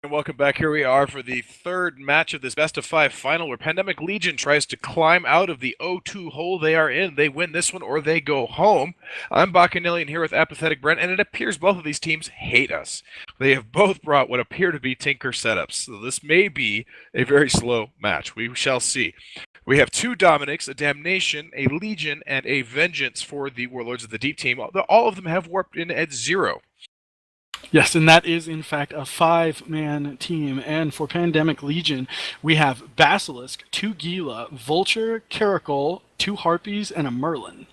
And welcome back. Here we are for the third match of this best-of-5 final where Pandemic Legion tries to climb out of the O2 hole they are in. They win this one or they go home. I'm Bacchanalian here with Apathetic Brent, and it appears both of these teams hate us. They have both brought what appear to be Tinker setups, so this may be a very slow match. We shall see. We have two Dominics, a Damnation, a Legion, and a Vengeance for the Warlords of the Deep team. All of them have warped in at 0. Yes, and that is, in fact, a 5-man team. And for Pandemic Legion, we have Basilisk, 2 Gila, Vulture, Caracal, 2 Harpies, and a Merlin.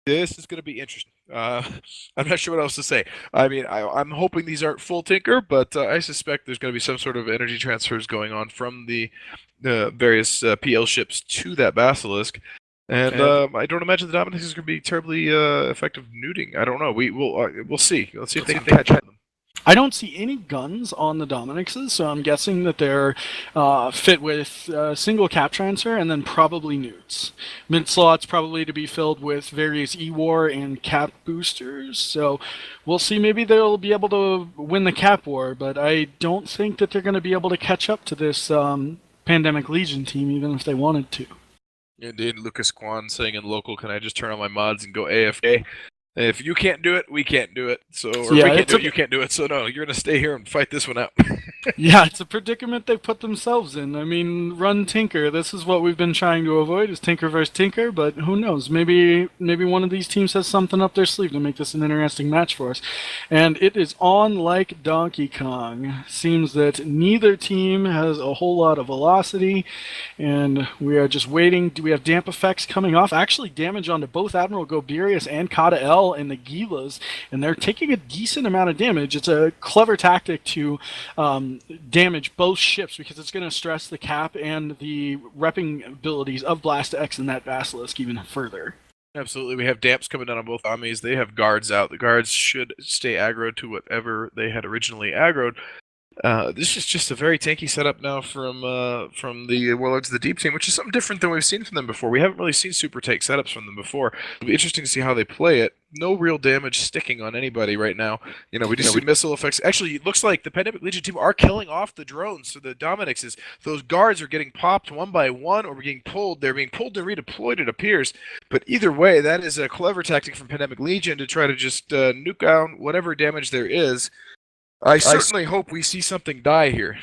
This is going to be interesting. I'm not sure what else to say. I mean, I'm hoping these aren't full Tinker, but I suspect there's going to be some sort of energy transfers going on from the various PL ships to that Basilisk. And I don't imagine the Dominics is going to be terribly effective neuting. I don't know. We'll see. Let's see if they can catch them. I don't see any guns on the Dominicses, so I'm guessing that they're fit with single cap transfer and then probably newts. Mid slots probably to be filled with various E-War and cap boosters, so we'll see. Maybe they'll be able to win the cap war, but I don't think that they're going to be able to catch up to this Pandemic Legion team, even if they wanted to. Indeed, Lucas Kwan saying in local, can I just turn on my mods and go AFK? If you can't do it, we can't do it. So, or yeah, we can't do it, you can't do it. So no, you're going to stay here and fight this one out. Yeah, it's a predicament they put themselves in. I mean, run Tinker. This is what we've been trying to avoid, is Tinker versus Tinker, but who knows? Maybe one of these teams has something up their sleeve to make this an interesting match for us. And it is on like Donkey Kong. Seems that neither team has a whole lot of velocity, and we are just waiting. Do we have damp effects coming off? Actually, damage onto both Admiral Goberius and Kata L and the Gilas, and they're taking a decent amount of damage. It's a clever tactic to damage both ships because it's going to stress the cap and the repping abilities of Blast X and that Basilisk even further. Absolutely. We have damps coming down on both armies. They have guards out. The guards should stay aggroed to whatever they had originally aggroed. This is just a very tanky setup now from the Warlords of the Deep team, which is something different than we've seen from them before. We haven't really seen super tank setups from them before. It'll be interesting to see how they play it. No real damage sticking on anybody right now. We just see missile effects. Actually, it looks like the Pandemic Legion team are killing off the drones. So the Dominics is those guards are getting popped one by one, or being pulled. They're being pulled and redeployed, it appears. But either way, that is a clever tactic from Pandemic Legion to try to just nuke down whatever damage there is. I certainly hope we see something die here.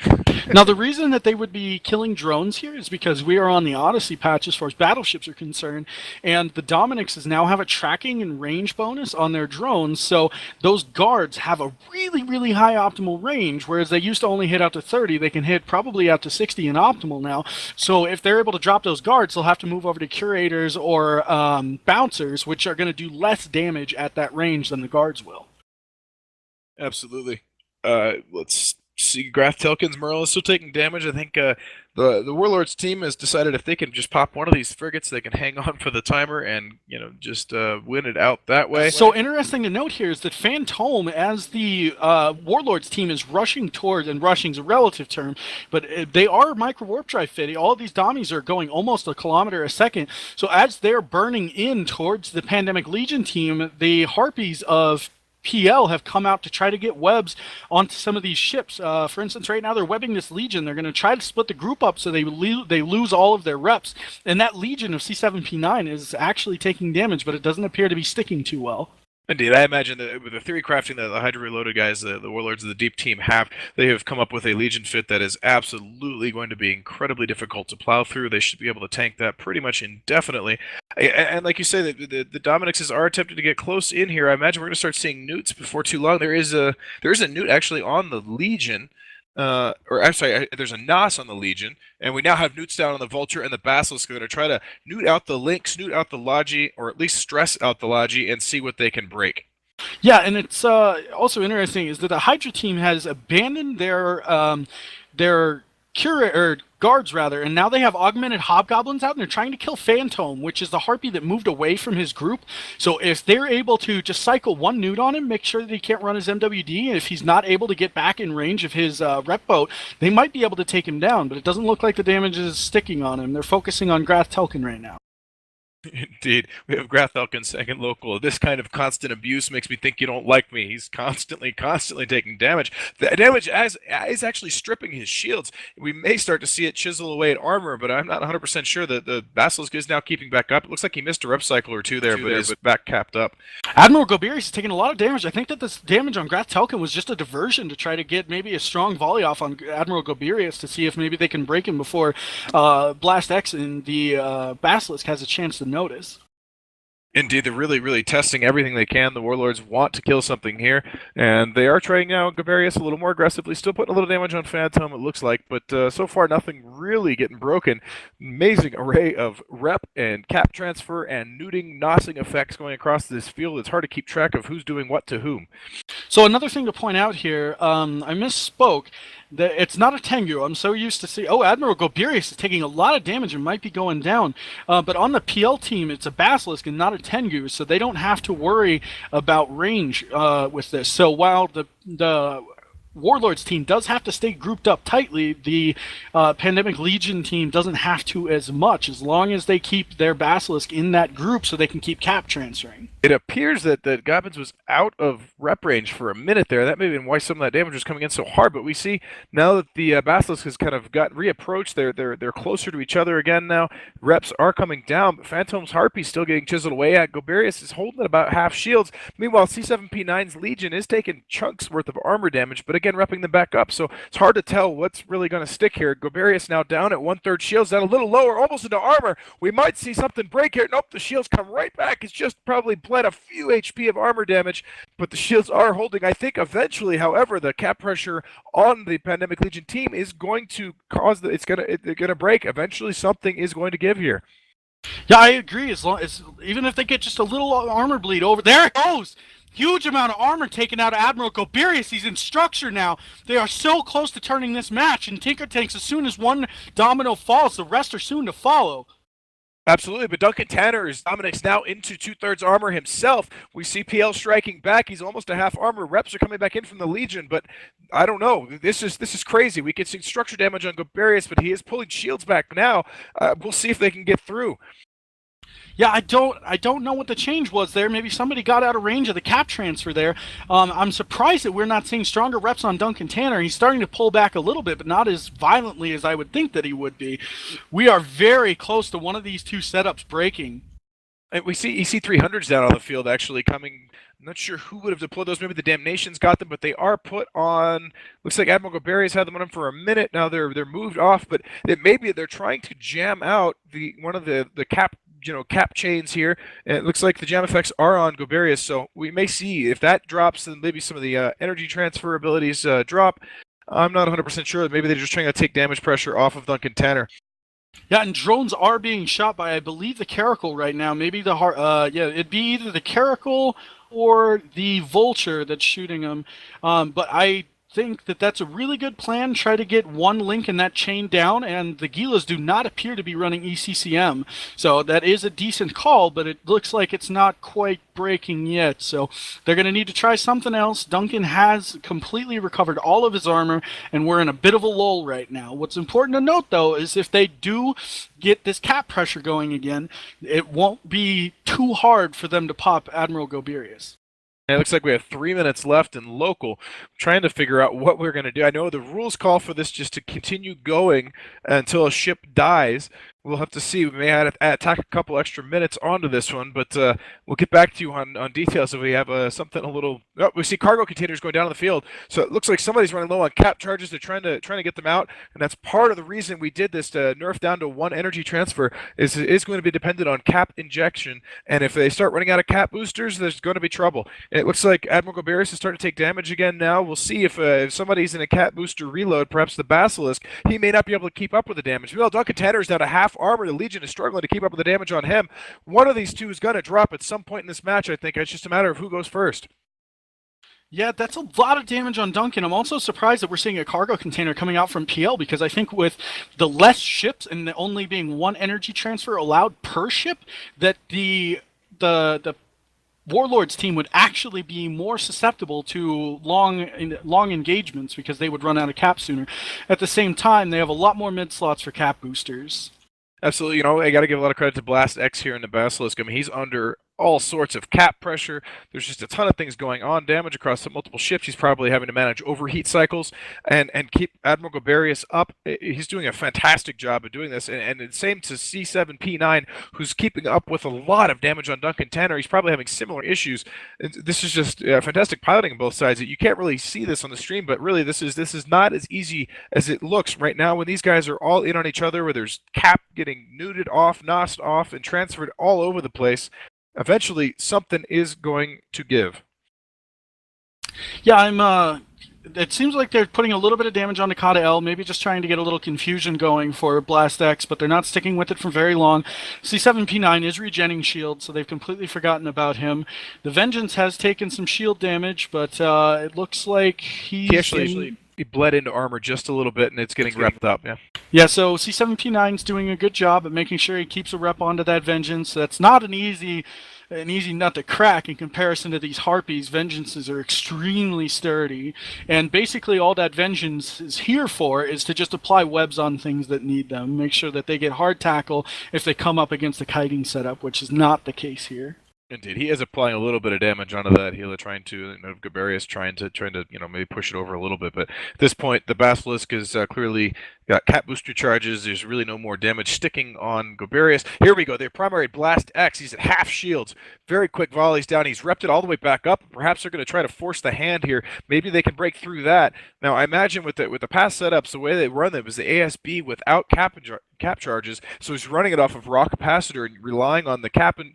Now, the reason that they would be killing drones here is because we are on the Odyssey patch as far as battleships are concerned, and the Dominics now have a tracking and range bonus on their drones, so those guards have a really, really high optimal range, whereas they used to only hit out to 30. They can hit probably out to 60 in optimal now. So if they're able to drop those guards, they'll have to move over to Curators or Bouncers, which are going to do less damage at that range than the guards will. Absolutely. Let's see. Graf Telkin's Merle is still taking damage. I think the Warlords team has decided if they can just pop one of these frigates, they can hang on for the timer and just win it out that way. So interesting to note here is that Phantom, as the Warlords team is rushing towards, and rushing's a relative term, but they are micro warp drive fit. All of these dummies are going almost a kilometer a second. So as they're burning in towards the Pandemic Legion team, the Harpies of PL have come out to try to get webs onto some of these ships. For instance, right now they're webbing this Legion. They're going to try to split the group up so they lose all of their reps. And that Legion of C7P9 is actually taking damage, but it doesn't appear to be sticking too well. Indeed, I imagine that with the theory crafting that the Hydra Reloaded guys, the Warlords of the Deep team they have come up with a Legion fit that is absolutely going to be incredibly difficult to plow through. They should be able to tank that pretty much indefinitely. And like you say, the Dominicses are attempting to get close in here. I imagine we're going to start seeing newts before too long. There is a newt actually on the Legion. There's a NOS on the Legion, and we now have newts down on the Vulture and the Basilisk. They're going to try to newt out the Lynx, newt out the Logi, or at least stress out the Logi and see what they can break. Yeah, and it's also interesting is that the Hydra team has abandoned their guards rather, and now they have augmented hobgoblins out, and they're trying to kill Phantom, which is the Harpy that moved away from his group. So if they're able to just cycle one newt on him, make sure that he can't run his MWD, and if he's not able to get back in range of his rep boat, they might be able to take him down, but it doesn't look like the damage is sticking on him. They're focusing on Graf Telkin right now. Indeed. We have Grathalkin second local. This kind of constant abuse makes me think you don't like me. He's constantly taking damage. The damage is actually stripping his shields. We may start to see it chisel away at armor, but I'm not 100% sure that the Basilisk is now keeping back up. It looks like he missed a rep cycle or two there, but is back capped up. Admiral Goberius is taking a lot of damage. I think that this damage on Grathalkin was just a diversion to try to get maybe a strong volley off on Admiral Goberius to see if maybe they can break him before Blast X and the Basilisk has a chance to notice. Indeed, they're really testing everything they can. The Warlords want to kill something here, and they are trying now Goberius a little more aggressively, still putting a little damage on Phantom, it looks like, but so far nothing really getting broken. Amazing array of rep and cap transfer and neuting, nosing effects going across this field. It's hard to keep track of who's doing what to whom. So another thing to point out here, I misspoke. It's not a Tengu. I'm so used to see. Oh, Admiral Goberius is taking a lot of damage and might be going down. But on the PL team, it's a Basilisk and not a Tengu, so they don't have to worry about range with this. So while the Warlords team does have to stay grouped up tightly, the Pandemic Legion team doesn't have to as much, as long as they keep their Basilisk in that group so they can keep cap transferring. It appears that Gobbins was out of rep range for a minute there. That may have been why some of that damage was coming in so hard, but we see now that the Basilisk has kind of got reapproached, they're closer to each other again now. Reps are coming down, but Phantom's Harpy's still getting chiseled away at. Goberius is holding at about half shields. Meanwhile, C7P9's Legion is taking chunks worth of armor damage, but again, repping them back up, so it's hard to tell what's really going to stick here. Goberius now down at 1/3 shields, down a little lower, almost into armor. We might see something break here. Nope, the shields come right back. It's just probably bled a few HP of armor damage, but the shields are holding. I think eventually, however, the cap pressure on the Pandemic Legion team is going to cause they're gonna break. Eventually, something is going to give here. Yeah, I agree. As long as even if they get just a little armor bleed over, there it goes. Huge amount of armor taken out of Admiral Goberius. He's in structure now. They are so close to turning this match, and Tinker thinks as soon as one domino falls, the rest are soon to follow. Absolutely, but Duncan Tanner is Dominic's now into 2/3 armor himself. We see PL striking back. He's almost a half armor. Reps are coming back in from the Legion, but I don't know. This is crazy. We could see structure damage on Goberius, but he is pulling shields back now. We'll see if they can get through. Yeah, I don't know what the change was there. Maybe somebody got out of range of the cap transfer there. I'm surprised that we're not seeing stronger reps on Duncan Tanner. He's starting to pull back a little bit, but not as violently as I would think that he would be. We are very close to one of these two setups breaking. And we see EC300s down on the field actually coming. I'm not sure who would have deployed those. Maybe the Damnations got them, but they are put on. Looks like Admiral Goberius had them on him for a minute. Now they're moved off, but it may be they're trying to jam out one of the cap chains here. And it looks like the jam effects are on Goberius, so we may see if that drops, then maybe some of the energy transfer abilities drop. I'm not 100% sure. Maybe they're just trying to take damage pressure off of Duncan Tanner. Yeah, and drones are being shot by, I believe, the Caracal right now. Maybe it'd be either the Caracal or the Vulture that's shooting them. But I think that that's a really good plan. Try to get one link in that chain down, and the Gilas do not appear to be running ECCM. So that is a decent call, but it looks like it's not quite breaking yet. So they're going to need to try something else. Duncan has completely recovered all of his armor, and we're in a bit of a lull right now. What's important to note, though, is if they do get this cap pressure going again, it won't be too hard for them to pop Admiral Goberius. It looks like we have 3 minutes left in local. I'm trying to figure out what we're going to do. I know the rules call for this just to continue going until a ship dies. We'll have to see. We may have to tack a couple extra minutes onto this one, but we'll get back to you on details if we have something a little. Oh, we see cargo containers going down on the field, so it looks like somebody's running low on cap charges. They're trying to get them out, and that's part of the reason we did this to nerf down to 1 energy transfer. Is going to be dependent on cap injection, and if they start running out of cap boosters, there's going to be trouble. And it looks like Admiral Goberius is starting to take damage again now. We'll see if somebody's in a cap booster reload, perhaps the Basilisk. He may not be able to keep up with the damage. Well, Duncan Tanner is down to half armor. The Legion is struggling to keep up with the damage on him. One of these two is going to drop at some point in this match, I think. It's just a matter of who goes first. Yeah, that's a lot of damage on Duncan. I'm also surprised that we're seeing a cargo container coming out from PL, because I think with the less ships and the only being 1 energy transfer allowed per ship, that the Warlords team would actually be more susceptible to long engagements, because they would run out of cap sooner. At the same time, they have a lot more mid slots for cap boosters. Absolutely. I got to give a lot of credit to Blast X here in the Basilisk. I mean, he's under all sorts of cap pressure. There's just a ton of things going on. Damage across the multiple ships. He's probably having to manage overheat cycles and keep Admiral Goberius up. He's doing a fantastic job of doing this. And the same to C7P9, who's keeping up with a lot of damage on Duncan Tanner. He's probably having similar issues. This is just fantastic piloting on both sides. You can't really see this on the stream, but really this is not as easy as it looks right now when these guys are all in on each other, where there's cap getting nuded off, nosed off, and transferred all over the place. Eventually, something is going to give. Yeah, it seems like they're putting a little bit of damage on Nakata L, maybe just trying to get a little confusion going for Blast X, but they're not sticking with it for very long. C7P9 is regenning shield, so they've completely forgotten about him. The Vengeance has taken some shield damage, but it looks like he bled into armor just a little bit, and it's getting repped up. Yeah, so C7P9's doing a good job at making sure he keeps a rep onto that Vengeance. That's not an easy nut to crack in comparison to these Harpies. Vengeances are extremely sturdy, and basically all that Vengeance is here for is to just apply webs on things that need them, make sure that they get hard tackle if they come up against the kiting setup, which is not the case here. Indeed, he is applying a little bit of damage onto that healer, trying to, Gabarius trying to, maybe push it over a little bit. But at this point, the Basilisk is clearly got cap booster charges. There's really no more damage sticking on Goberius. Here we go. Their primary Blast X. He's at half shields. Very quick volleys down. He's repped it all the way back up. Perhaps they're going to try to force the hand here. Maybe they can break through that. Now, I imagine with the past setups, the way they run them is the ASB without cap charges. So he's running it off of raw capacitor and relying on the cap and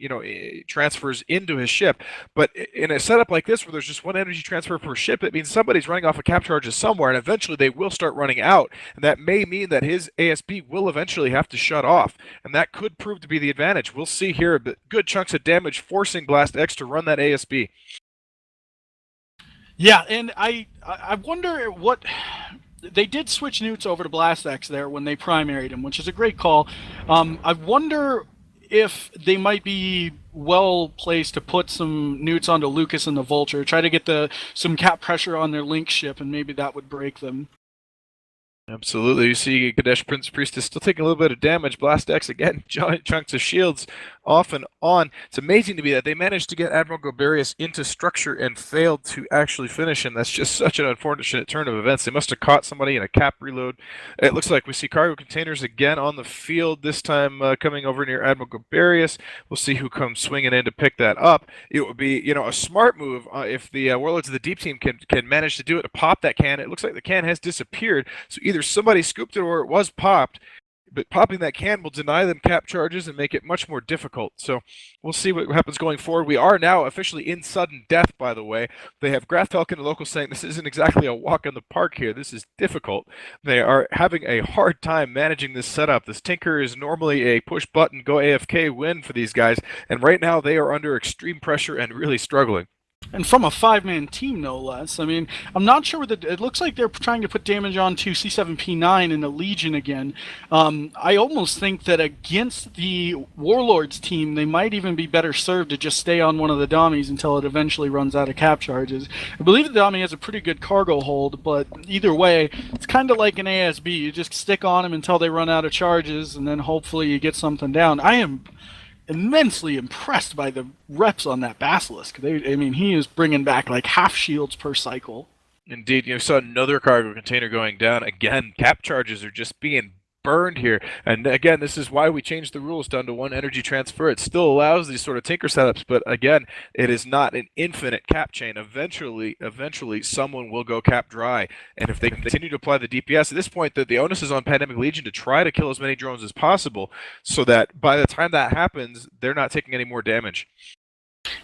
transfers into his ship. But in a setup like this, where there's just one energy transfer per ship, it means somebody's running off of cap charges somewhere, and eventually they will start running out, and that may mean that his ASB will eventually have to shut off, and that could prove to be the advantage. We'll see here, but good chunks of damage forcing Blast X to run that ASB. Yeah, and I wonder what... They did switch Newts over to Blast X there when they primaried him, which is a great call. I wonder if they might be well placed to put some Newts onto Lucas and the Vulture, try to get some cap pressure on their Link ship, and maybe that would break them. Absolutely. You see Kadesh Prince Priest is still taking a little bit of damage. Blast X again, giant chunks of shields off and on. It's amazing to me that they managed to get Admiral Goberius into structure and failed to actually finish him. That's just such an unfortunate turn of events. They must have caught somebody in a cap reload. It looks like we see cargo containers again on the field, this time coming over near Admiral Goberius. We'll see who comes swinging in to pick that up. It would be, a smart move if the Warlords of the Deep Team can manage to do it, to pop that can. It looks like the can has disappeared, so either somebody scooped it or it was popped, but popping that can will deny them cap charges and make it much more difficult. So we'll see what happens going forward. We are now officially in sudden death, by the way. They have Graf Falcon and locals saying this isn't exactly a walk in the park here. This is difficult. They are having a hard time managing this setup. This Tinker is normally a push button, go AFK win for these guys, and right now they are under extreme pressure and really struggling. And from a 5-man team, no less. I mean, I'm not sure whether it looks like they're trying to put damage onto C7P9 and the Legion again. I almost think that against the Warlords team, they might even be better served to just stay on one of the dummies until it eventually runs out of cap charges. I believe the dummy has a pretty good cargo hold, but either way, it's kind of like an ASB. You just stick on them until they run out of charges, and then hopefully you get something down. I am immensely impressed by the reps on that Basilisk. He is bringing back like half shields per cycle. Indeed, you saw another cargo container going down. Again, cap charges are just being burned here. And again, this is why we changed the rules down to one energy transfer. It still allows these sort of tinker setups, but again, it is not an infinite cap chain. Eventually, someone will go cap dry. And if they continue to apply the DPS, at this point, the onus is on Pandemic Legion to try to kill as many drones as possible so that by the time that happens, they're not taking any more damage.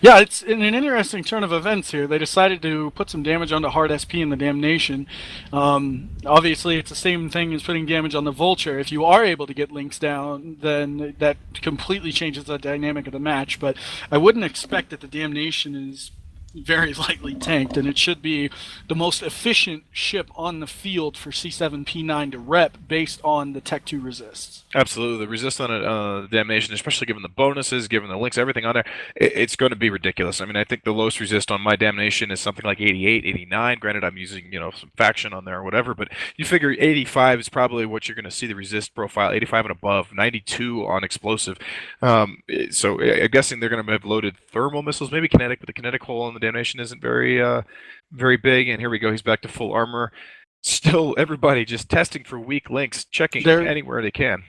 Yeah, it's in an interesting turn of events here. They decided to put some damage onto Hard SP in the Damnation. Obviously, it's the same thing as putting damage on the Vulture. If you are able to get links down, then that completely changes the dynamic of the match. But I wouldn't expect that the Damnation is very lightly tanked, and it should be the most efficient ship on the field for C7P9 to rep based on the Tech 2 resists. Absolutely. The resist on Damnation, especially given the bonuses, given the links, everything on there, it's going to be ridiculous. I mean, I think the lowest resist on my Damnation is something like 88, 89. Granted, I'm using, some faction on there or whatever, but you figure 85 is probably what you're going to see the resist profile, 85 and above, 92 on explosive. So I'm guessing they're going to have loaded thermal missiles, maybe kinetic, but the kinetic hole on the Damnation isn't very big. And here we go. He's back to full armor. Still, everybody just testing for weak links, checking anywhere they can.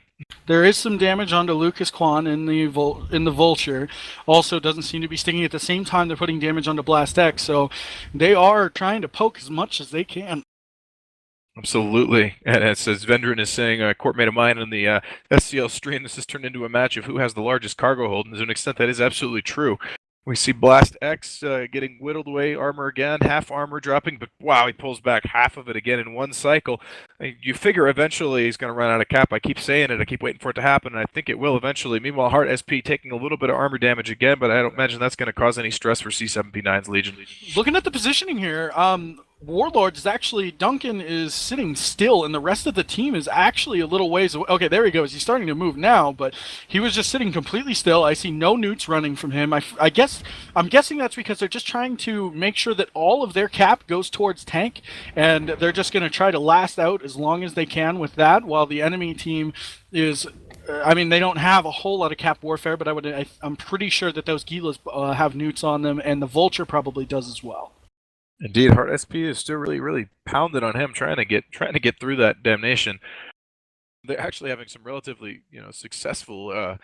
There is some damage onto Lucas Kwan in the Vulture. Also, doesn't seem to be sticking at the same time they're putting damage onto Blast X. So they are trying to poke as much as they can. Absolutely. And as Vendrin is saying, a court mate of mine on the SCL stream, this has turned into a match of who has the largest cargo hold. And to an extent, that is absolutely true. We see Blast X getting whittled away, armor again, half armor dropping, but wow, he pulls back half of it again in one cycle. You figure eventually he's going to run out of cap. I keep saying it, I keep waiting for it to happen, and I think it will eventually. Meanwhile, Heart SP taking a little bit of armor damage again, but I don't imagine that's going to cause any stress for C7P9's Legion. Looking at the positioning here, Warlords is actually, Duncan is sitting still, and the rest of the team is actually a little ways away. Okay, there he goes. He's starting to move now, but he was just sitting completely still. I see no newts running from him. I'm guessing that's because they're just trying to make sure that all of their cap goes towards tank, and they're just going to try to last out as long as they can with that, while the enemy team is... I mean, they don't have a whole lot of cap warfare, but I'm pretty sure that those Gilas have newts on them, and the Vulture probably does as well. Indeed, Heart SP is still really pounded on him, trying to get through that Damnation. They're actually having some relatively, successful,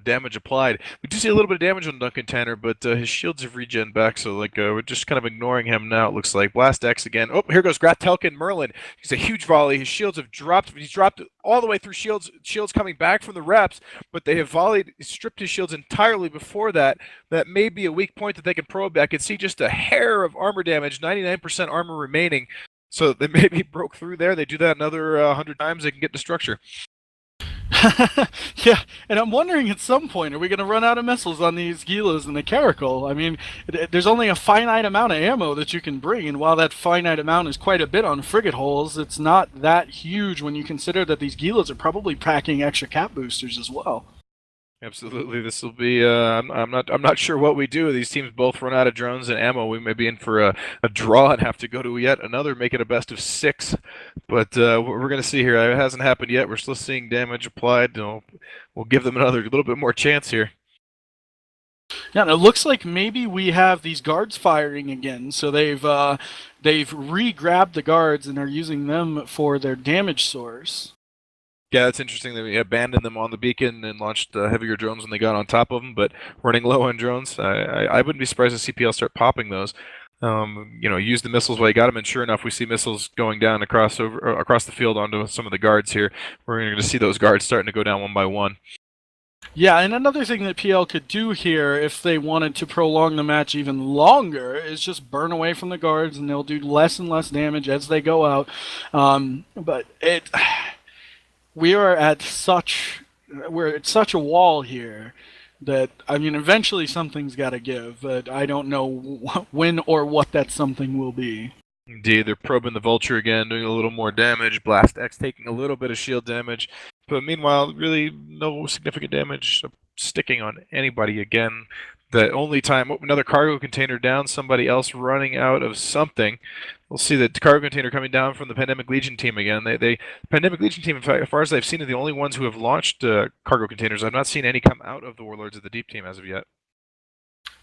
damage applied. We do see a little bit of damage on Duncan Tanner, but his shields have regen back, so we're just kind of ignoring him now. It looks like Blast X again. Oh, here goes Gratelkin Merlin. He's a huge volley. His shields have dropped. He's dropped all the way through shields. Shields coming back from the reps, but they have stripped his shields entirely before that. That may be a weak point that they can probe. I can see just a hair of armor damage. 99% armor remaining. So they maybe broke through there. They do that another 100 times, they can get to structure. Yeah, and I'm wondering at some point, are we going to run out of missiles on these Gilas and the Caracal? I mean, there's only a finite amount of ammo that you can bring, and while that finite amount is quite a bit on frigate hulls, it's not that huge when you consider that these Gilas are probably packing extra cap boosters as well. Absolutely, this will be. I'm not sure what we do. These teams both run out of drones and ammo. We may be in for a draw and have to go to yet another, make it a best of 6. But what we're going to see here, it hasn't happened yet. We're still seeing damage applied. We'll give them another little bit more chance here. Yeah, and it looks like maybe we have these guards firing again. So they've re-grabbed the guards and are using them for their damage source. Yeah, that's interesting that we abandoned them on the beacon and launched heavier drones when they got on top of them, but running low on drones, I wouldn't be surprised if CPL start popping those. Use the missiles while you got them, and sure enough, we see missiles going down across the field onto some of the guards here. We're going to see those guards starting to go down one by one. Yeah, and another thing that PL could do here, if they wanted to prolong the match even longer, is just burn away from the guards, and they'll do less and less damage as they go out. But we're at such a wall here that, I mean, eventually something's got to give, but I don't know when or what that something will be. Indeed, they're probing the Vulture again, doing a little more damage. Blast X taking a little bit of shield damage, but meanwhile, really no significant damage sticking on anybody again. The only time, another cargo container down, somebody else running out of something. We'll see the cargo container coming down from the Pandemic Legion team again. The Pandemic Legion team, in fact, as far as I've seen, are the only ones who have launched cargo containers. I've not seen any come out of the Warlords of the Deep team as of yet.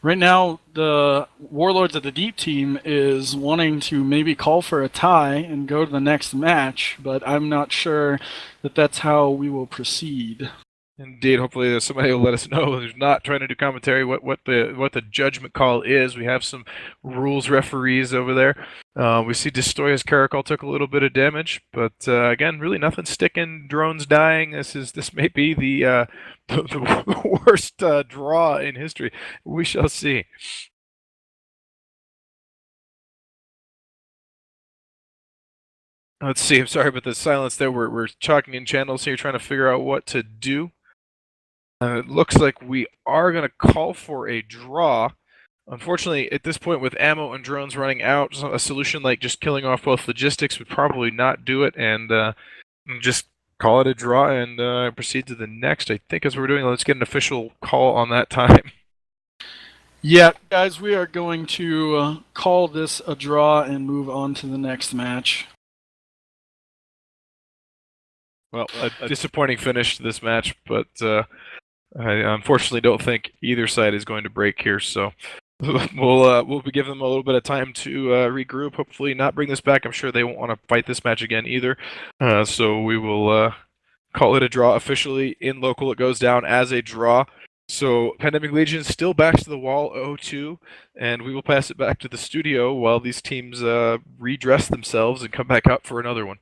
Right now, the Warlords of the Deep team is wanting to maybe call for a tie and go to the next match, but I'm not sure that that's how we will proceed. Indeed, hopefully somebody will let us know who's not trying to do commentary what the judgment call is. We have some rules referees over there. We see Destoya's Caracal took a little bit of damage, but again, really nothing sticking. Drones dying. This may be the worst draw in history. We shall see. Let's see. I'm sorry about the silence there. We're chalking in channels here, trying to figure out what to do. It looks like we are going to call for a draw. Unfortunately, at this point, with ammo and drones running out, a solution like just killing off both logistics would probably not do it, and just call it a draw and proceed to the next. I think as we're doing, let's get an official call on that time. Yeah, guys, we are going to call this a draw and move on to the next match. Well, a disappointing finish to this match, but I unfortunately don't think either side is going to break here. So we'll be giving them a little bit of time to regroup. Hopefully, not bring this back. I'm sure they won't want to fight this match again either. So we will call it a draw officially in local. It goes down as a draw. So Pandemic Legion still backs to the wall 0-2, and we will pass it back to the studio while these teams redress themselves and come back up for another one.